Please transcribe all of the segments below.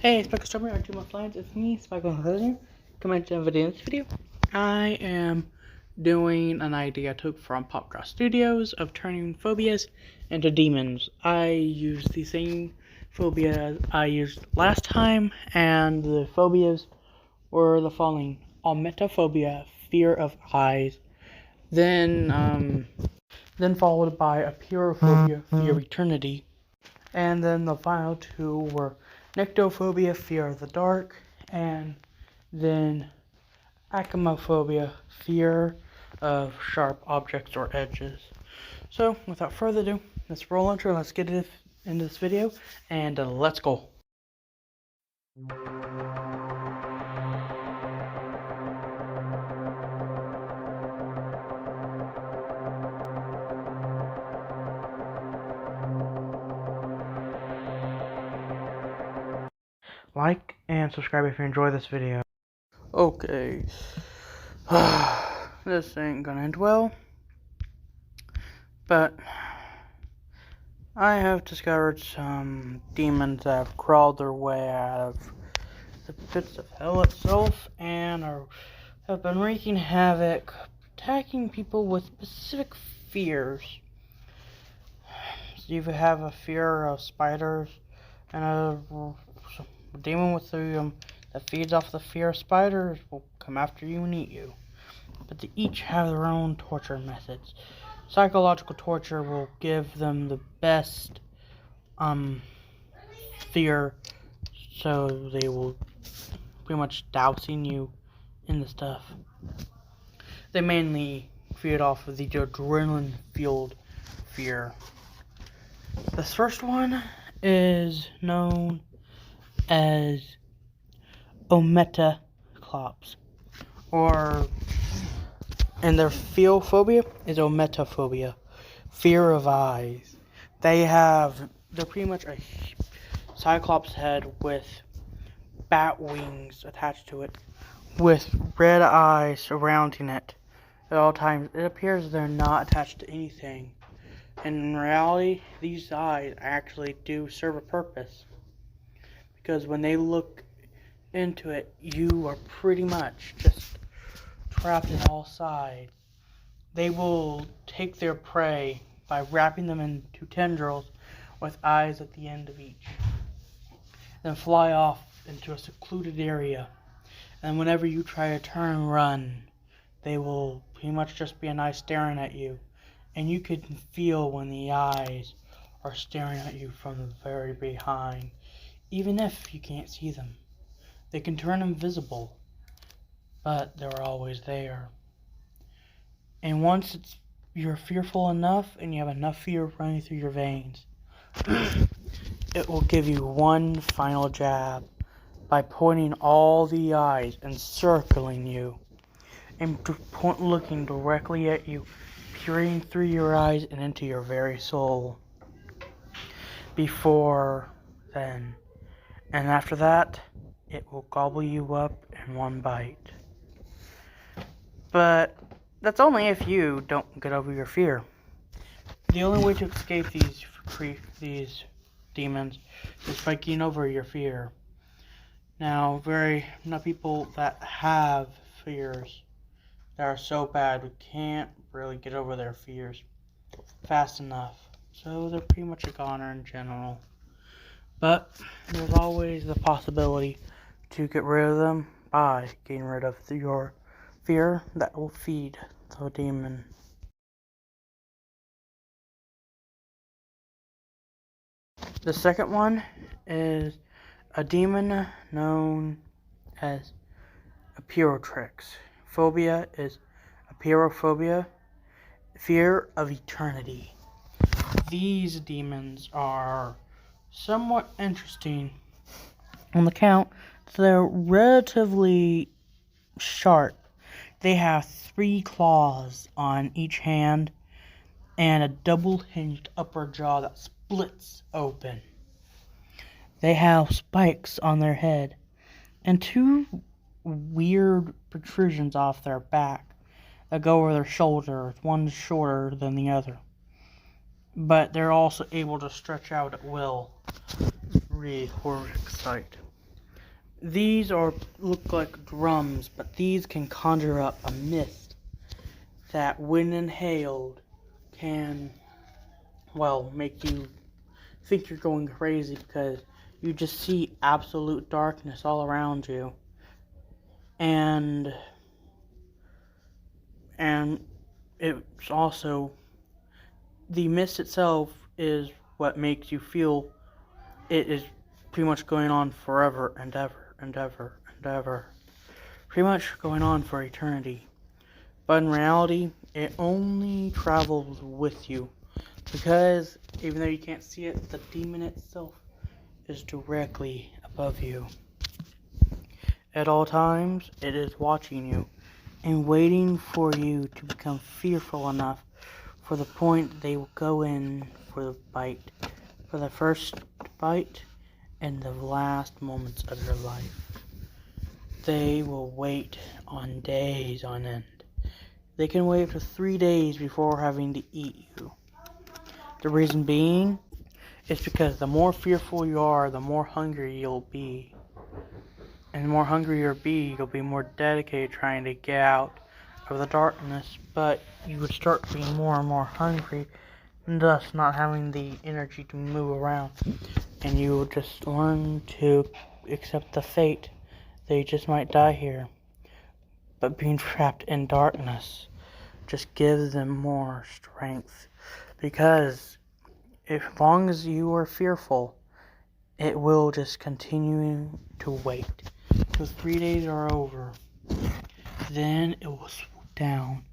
Hey, Specklestormer, I do my plans. It's me, Specklestormer. Coming to a video in this video. I am doing an idea I took from Popcross Studios of turning phobias into demons. I used the same phobia I used last time, and the phobias were the following: Ometaphobia, fear of eyes, then followed by Appearatrix, fear of eternity. And then the final two were Nectophobia, fear of the dark, and then Achromophobia, fear of sharp objects or edges. So, without further ado, let's roll into it. Let's get into this video, and let's go. Like and subscribe if you enjoy this video. Okay. This ain't gonna end well. But I have discovered some demons that have crawled their way out of the pits of hell itself and have been wreaking havoc, attacking people with specific fears. So you have a fear of spiders, and a demon with that feeds off the fear of spiders will come after you and eat you. But they each have their own torture methods. Psychological torture will give them the best fear, so they will pretty much dousing you in the stuff. They mainly feed off of the adrenaline-fueled fear. The first one is known as Ometaphobia, and their phobia is Ometaphobia, fear of eyes. They're pretty much a cyclops head with bat wings attached to it, with red eyes surrounding it at all times. It appears they're not attached to anything. And in reality, these eyes actually do serve a purpose. Because when they look into it, you are pretty much just trapped in all sides. They will take their prey by wrapping them into tendrils with eyes at the end of each. Then fly off into a secluded area. And whenever you try to turn and run, they will pretty much just be an eye staring at you. And you can feel when the eyes are staring at you from the very behind, even if you can't see them. They can turn invisible, but they're always there. And once you're fearful enough and you have enough fear running through your veins, it will give you one final jab by pointing all the eyes and circling you and looking directly at you, peering through your eyes and into your very soul. Before then, and after that, it will gobble you up in one bite. But that's only if you don't get over your fear. The only way to escape these demons is by getting over your fear. Now, people that have fears that are so bad we can't really get over their fears fast enough. So they're pretty much a goner in general. But there's always the possibility to get rid of them by getting rid of your fear that will feed the demon. The second one is a demon known as Appearatrix. Phobia is Appearaphobia, fear of eternity. These demons are somewhat interesting on the count. They're relatively sharp. They have 3 claws on each hand and a double-hinged upper jaw that splits open. They have spikes on their head and 2 weird protrusions off their back that go over their shoulders. One's shorter than the other, but they're also able to stretch out at will. Really horrific sight. These look like drums, but these can conjure up a mist that, when inhaled, can, well, make you think you're going crazy because you just see absolute darkness all around you. And it's also, the mist itself is what makes you feel it is pretty much going on forever and ever and ever and ever. Pretty much going on for eternity. But in reality, it only travels with you. Because even though you can't see it, the demon itself is directly above you. At all times, it is watching you and waiting for you to become fearful enough for the point they will go in for the bite. For the first bite and the last moments of your life. They will wait on days on end. They can wait for 3 days before having to eat you. The reason being is because the more fearful you are, the more hungry you'll be. And the more hungry you'll be more dedicated trying to get out of the darkness. But you would start being more and more hungry, and thus not having the energy to move around. And you will just learn to accept the fate that you just might die here. But being trapped in darkness just gives them more strength. Because as long as you are fearful, it will just continue to wait till 3 days are over. Then it will swoop down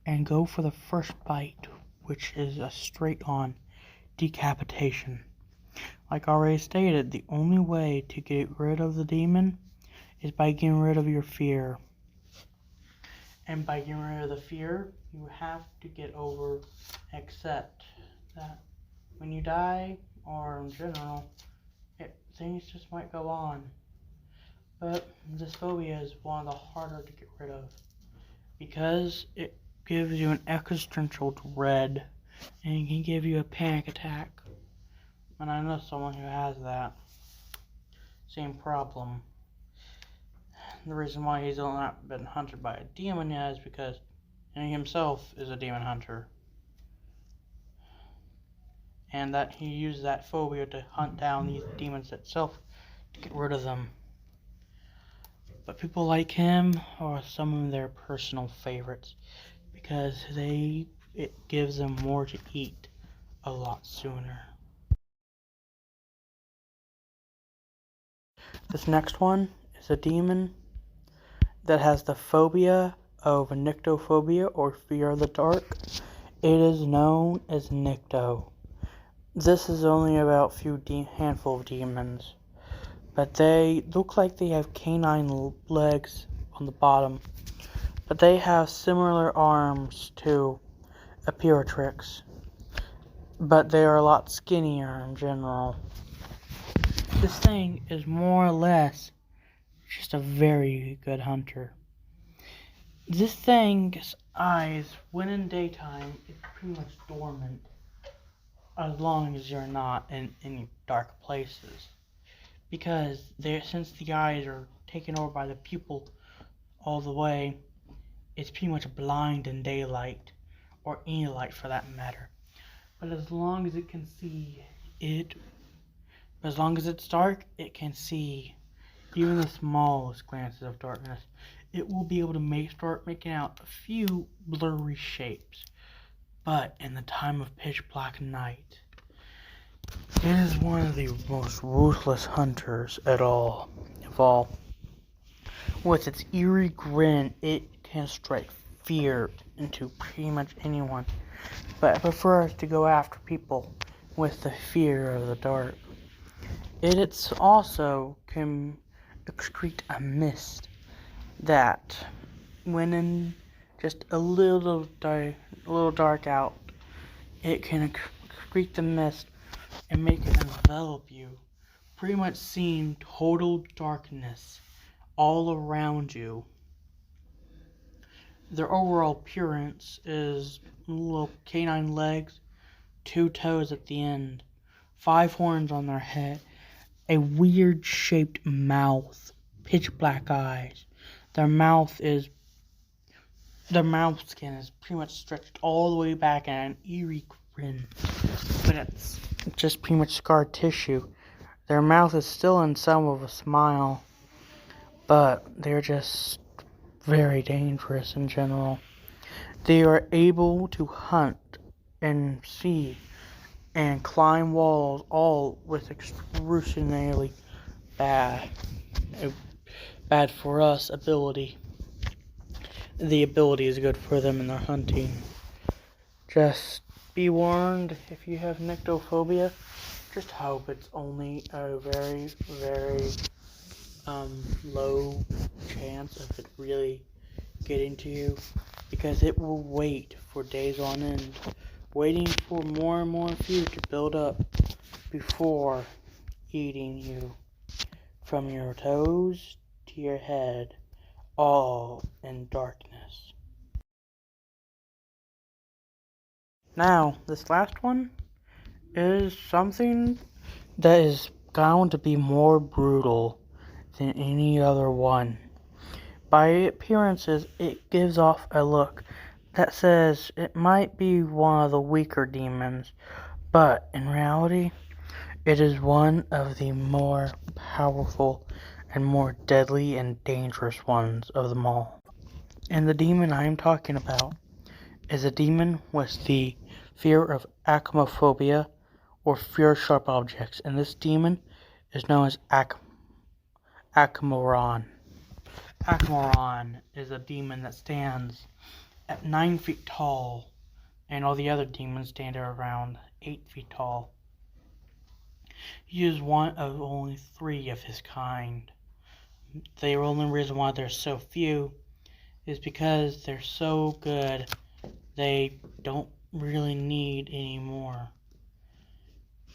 and go for the first bite, which is a straight-on decapitation. Like already stated, the only way to get rid of the demon is by getting rid of your fear. And by getting rid of the fear, you have to get over, accept that when you die, or in general, things just might go on. But this phobia is one of the harder to get rid of because it gives you an existential dread and it can give you a panic attack. And I know someone who has that same problem. The reason why he's not been hunted by a demon yet is because he himself is a demon hunter. And that he used that phobia to hunt down these demons itself to get rid of them. But people like him are some of their personal favorites because it gives them more to eat a lot sooner. This next one is a demon that has the phobia of Nectophobia, or fear of the dark. It is known as Necto. This is only about handful of demons, but they look like they have canine legs on the bottom, but they have similar arms to Appearatrix, but they are a lot skinnier in general. This thing is more or less just a very good hunter. This thing's eyes, when in daytime, is pretty much dormant, as long as you're not in any dark places. Because since the eyes are taken over by the pupil all the way, it's pretty much blind in daylight, or any light for that matter. But as long as it can see as long as it's dark, it can see even the smallest glances of darkness. It will be able to start making out a few blurry shapes. But in the time of pitch black night, it is one of the most ruthless hunters of all. With its eerie grin, it can strike fear into pretty much anyone. But it prefers to go after people with the fear of the dark. It also can excrete a mist that, when in just a little dark out, it can excrete the mist and make it envelop you, pretty much seeing total darkness all around you. Their overall appearance is little canine legs, 2 toes at the end, 5 horns on their head, a weird shaped mouth, pitch black eyes. Their mouth skin is pretty much stretched all the way back and an eerie grin. But it's just pretty much scar tissue. Their mouth is still in some of a smile, but they're just very dangerous in general. They are able to hunt and see and climb walls, all with excruciatingly bad for us ability. The ability is good for them in their hunting. Just be warned, if you have Nectophobia, just hope it's only a very, very low chance of it really getting to you, because it will wait for days on end, waiting for more and more food to build up before eating you, from your toes to your head, all in darkness. Now, this last one is something that is bound to be more brutal than any other one. By appearances, it gives off a look that says it might be one of the weaker demons, but in reality, it is one of the more powerful and more deadly and dangerous ones of them all. And the demon I am talking about is a demon with the fear of Achromophobia, or fear of sharp objects, and this demon is known as Moron. Moron is a demon that stands at 9 feet tall, and all the other demons stand at around 8 feet tall. He is one of only 3 of his kind. The only reason why there's so few is because they're so good, they don't really need any more.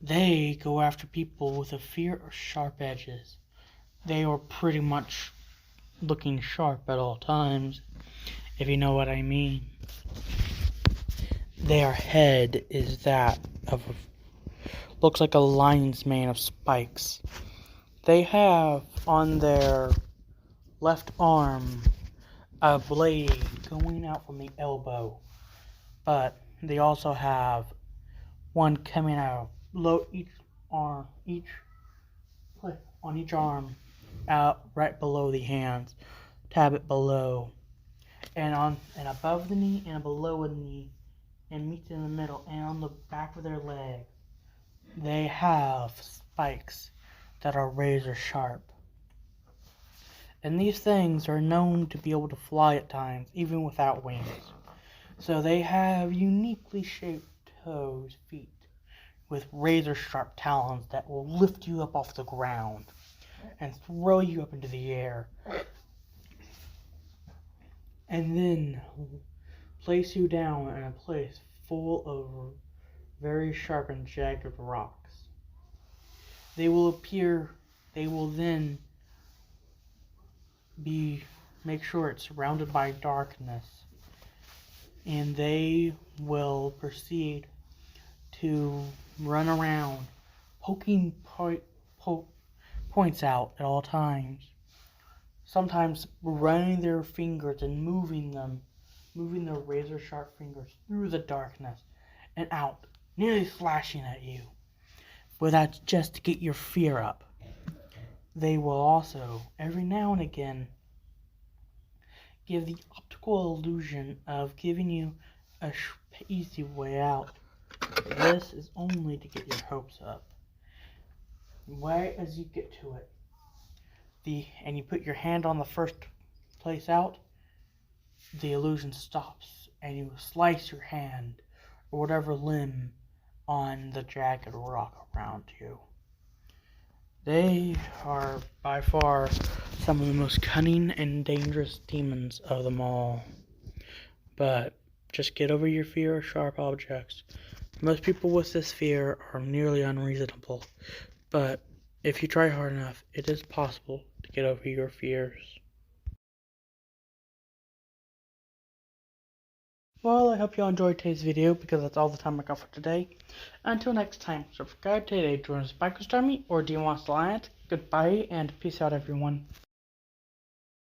They go after people with a fear of sharp edges. They are pretty much looking sharp at all times, if you know what I mean. Their head is that of looks like a lion's mane of spikes. They have on their left arm a blade going out from the elbow, but they also have one coming out on each arm, out right below the hands, tab it below, and above the knee and below the knee, and meets in the middle, and on the back of their leg, they have spikes that are razor sharp. And these things are known to be able to fly at times, even without wings. So they have uniquely shaped feet, with razor sharp talons that will lift you up off the ground and throw you up into the air, and then place you down in a place full of very sharp and jagged rocks. They will then make sure it's surrounded by darkness, and they will proceed to run around, poking points out at all times. Sometimes running their fingers and moving their razor sharp fingers through the darkness and out, nearly flashing at you. But that's just to get your fear up. They will also, every now and again, give the optical illusion of giving you a easy way out. This is only to get your hopes up. Right as you get to it, and you put your hand on the first place out, the illusion stops, and you slice your hand or whatever limb on the jagged rock around you. They are by far some of the most cunning and dangerous demons of them all. But just get over your fear of sharp objects. Most people with this fear are nearly unreasonable, but if you try hard enough, it is possible to get over your fears. Well, I hope you all enjoyed today's video, because that's all the time I got for today. Until next time, subscribe today to join the Spikers Army, or do you want to lie it? Goodbye, and peace out, everyone.